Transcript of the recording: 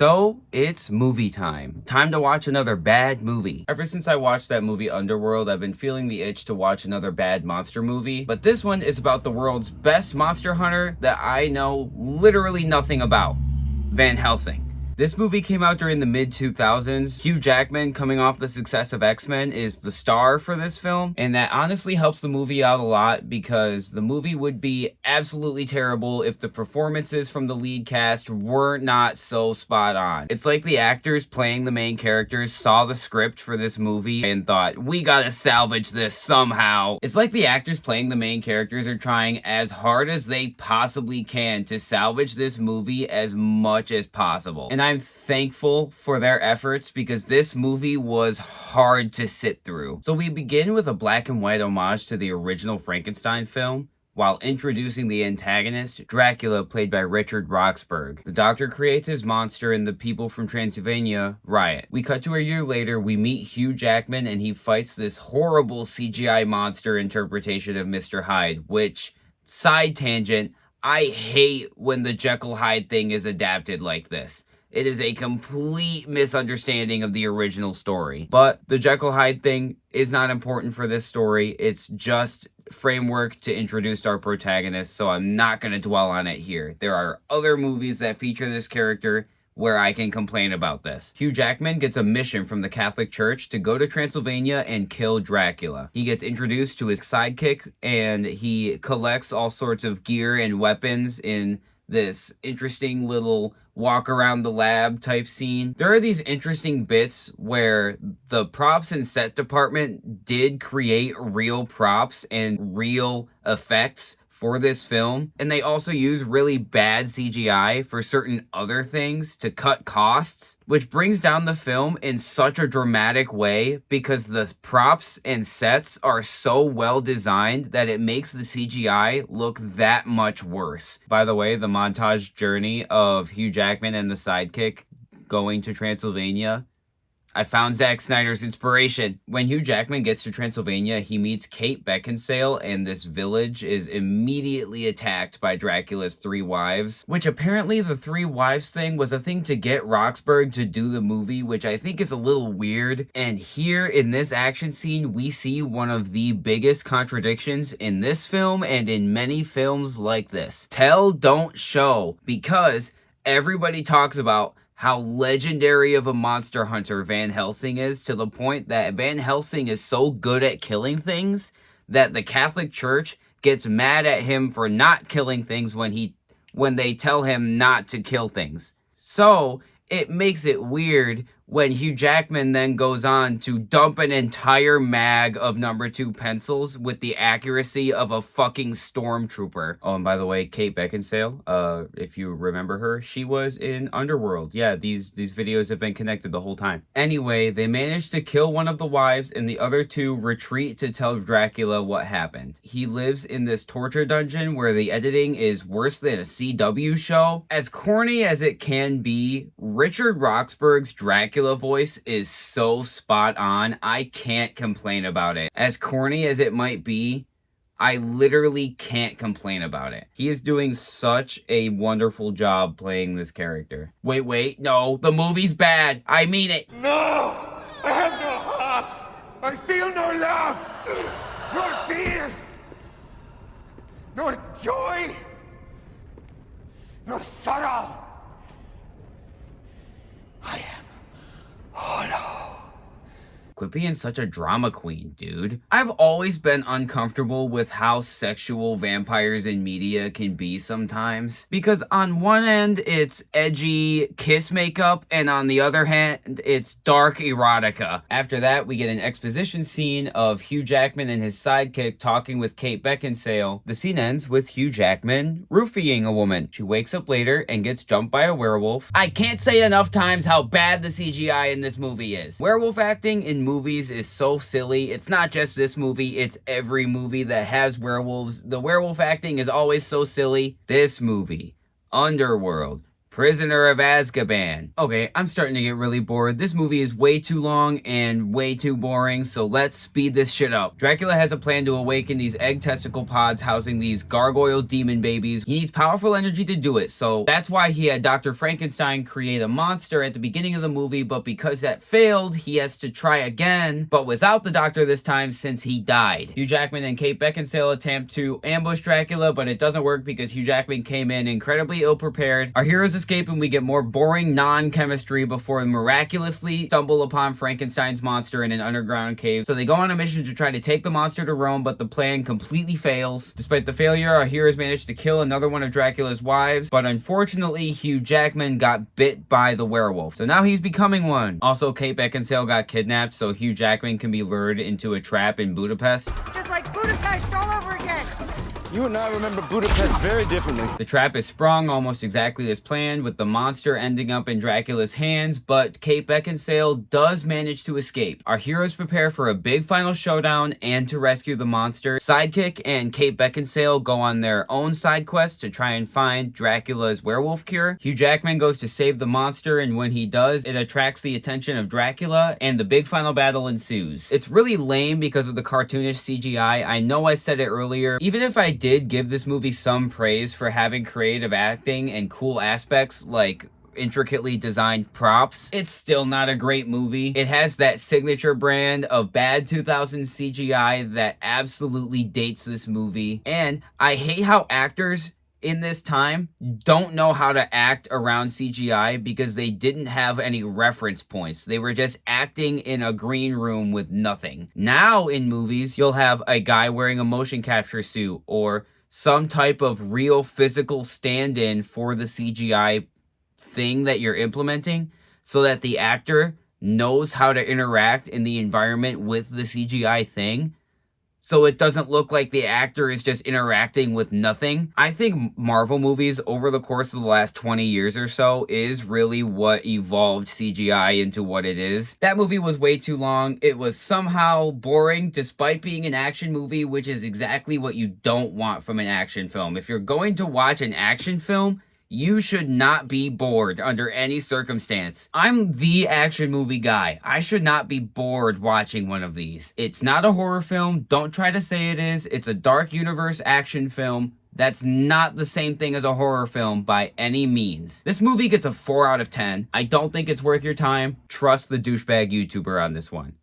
So, it's movie time. Time to watch another bad movie. Ever since I watched that movie Underworld, I've been feeling the itch to watch another bad monster movie. But this one is about the world's best monster hunter that I know literally nothing about. Van Helsing. This movie came out during the mid-2000s. Hugh Jackman, coming off the success of X-Men, is the star for this film. And that honestly helps the movie out a lot because the movie would be absolutely terrible if the performances from the lead cast were not so spot on. It's like the actors playing the main characters saw the script for this movie and thought, we gotta salvage this somehow. It's like the actors playing the main characters are trying as hard as they possibly can to salvage this movie as much as possible. And I'm thankful for their efforts because this movie was hard to sit through. So we begin with a black and white homage to the original Frankenstein film, while introducing the antagonist, Dracula, played by Richard Roxburgh. The Doctor creates his monster and the people from Transylvania riot. We cut to a year later, we meet Hugh Jackman and he fights this horrible CGI monster interpretation of Mr. Hyde, which, side tangent, I hate when the Jekyll Hyde thing is adapted like this. It is a complete misunderstanding of the original story. But the Jekyll Hyde thing is not important for this story. It's just framework to introduce our protagonist, so I'm not going to dwell on it here. There are other movies that feature this character where I can complain about this. Hugh Jackman gets a mission from the Catholic Church to go to Transylvania and kill Dracula. He gets introduced to his sidekick and he collects all sorts of gear and weapons in this interesting little walk around the lab type scene. There are these interesting bits where the props and set department did create real props and real effects for this film, and they also use really bad CGI for certain other things to cut costs, which brings down the film in such a dramatic way because the props and sets are so well designed that it makes the CGI look that much worse. By the way, the montage journey of Hugh Jackman and the sidekick going to Transylvania, I found Zack Snyder's inspiration. When Hugh Jackman gets to Transylvania, he meets Kate Beckinsale, and this village is immediately attacked by Dracula's 3 wives, which apparently the 3 wives thing was a thing to get Roxburgh to do the movie, which I think is a little weird. And here in this action scene, we see one of the biggest contradictions in this film and in many films like this. Tell, don't show, because everybody talks about how legendary of a monster hunter Van Helsing is, to the point that Van Helsing is so good at killing things that the Catholic Church gets mad at him for not killing things when they tell him not to kill things. So it makes it weird when Hugh Jackman then goes on to dump an entire mag of number 2 pencils with the accuracy of a fucking stormtrooper. Oh, and by the way, Kate Beckinsale, if you remember her, she was in Underworld. Yeah, these videos have been connected the whole time. Anyway, they managed to kill one of the wives and the other 2 retreat to tell Dracula what happened. He lives in this torture dungeon where the editing is worse than a CW show. As corny as it can be, Richard Roxburgh's Dracula voice is so spot on, I can't complain about it. As corny as it might be, I literally can't complain about it. He is doing such a wonderful job playing this character. Wait, no, the movie's bad. I mean it. No! I have no heart! I feel no love! Nor fear! Nor joy! Nor sorrow! I am hollow. Quit being such a drama queen, dude. I've always been uncomfortable with how sexual vampires in media can be sometimes. Because on one end, it's edgy kiss makeup, and on the other hand, it's dark erotica. After that, we get an exposition scene of Hugh Jackman and his sidekick talking with Kate Beckinsale. The scene ends with Hugh Jackman roofieing a woman. She wakes up later and gets jumped by a werewolf. I can't say enough times how bad the CGI in this movie is. Werewolf acting in movies is so silly. It's not just this movie, it's every movie that has werewolves. The werewolf acting is always so silly. This movie, Underworld, Prisoner of Azkaban. Okay, I'm starting to get really bored. This movie is way too long and way too boring, so let's speed this shit up. Dracula has a plan to awaken these egg testicle pods housing these gargoyle demon babies. He needs powerful energy to do it, so that's why he had Dr. Frankenstein create a monster at the beginning of the movie, but because that failed, he has to try again, but without the doctor this time since he died. Hugh Jackman and Kate Beckinsale attempt to ambush Dracula, but it doesn't work because Hugh Jackman came in incredibly ill-prepared. Our heroes escape and we get more boring non-chemistry before miraculously stumble upon Frankenstein's monster in an underground cave. So they go on a mission to try to take the monster to Rome, but the plan completely fails. Despite the failure, our heroes manage to kill another one of Dracula's wives, but unfortunately, Hugh Jackman got bit by the werewolf. So now he's becoming one. Also, Kate Beckinsale got kidnapped, so Hugh Jackman can be lured into a trap in Budapest. Just like Budapest all over again. You and I remember Budapest very differently. The trap is sprung almost exactly as planned, with the monster ending up in Dracula's hands, but Kate Beckinsale does manage to escape. Our heroes prepare for a big final showdown and to rescue the monster. Sidekick and Kate Beckinsale go on their own side quest to try and find Dracula's werewolf cure. Hugh Jackman goes to save the monster, and when he does, it attracts the attention of Dracula, and the big final battle ensues. It's really lame because of the cartoonish CGI. I know I said it earlier. Even if I did give this movie some praise for having creative acting and cool aspects like intricately designed props, it's still not a great movie. It has that signature brand of bad 2000s CGI that absolutely dates this movie, and I hate how actors in this time don't know how to act around CGI because they didn't have any reference points. They were just acting in a green room with nothing. Now in movies, you'll have a guy wearing a motion capture suit or some type of real physical stand-in for the CGI thing that you're implementing so that the actor knows how to interact in the environment with the CGI thing, so it doesn't look like the actor is just interacting with nothing. I think Marvel movies over the course of the last 20 years or so is really what evolved CGI into what it is. That movie was way too long. It was somehow boring despite being an action movie, which is exactly what you don't want from an action film. If you're going to watch an action film, you should not be bored under any circumstance. I'm the action movie guy. I should not be bored watching one of these. It's not a horror film. Don't try to say it is. It's a dark universe action film. That's not the same thing as a horror film by any means. This movie gets a 4 out of 10. I don't think it's worth your time. Trust the douchebag YouTuber on this one.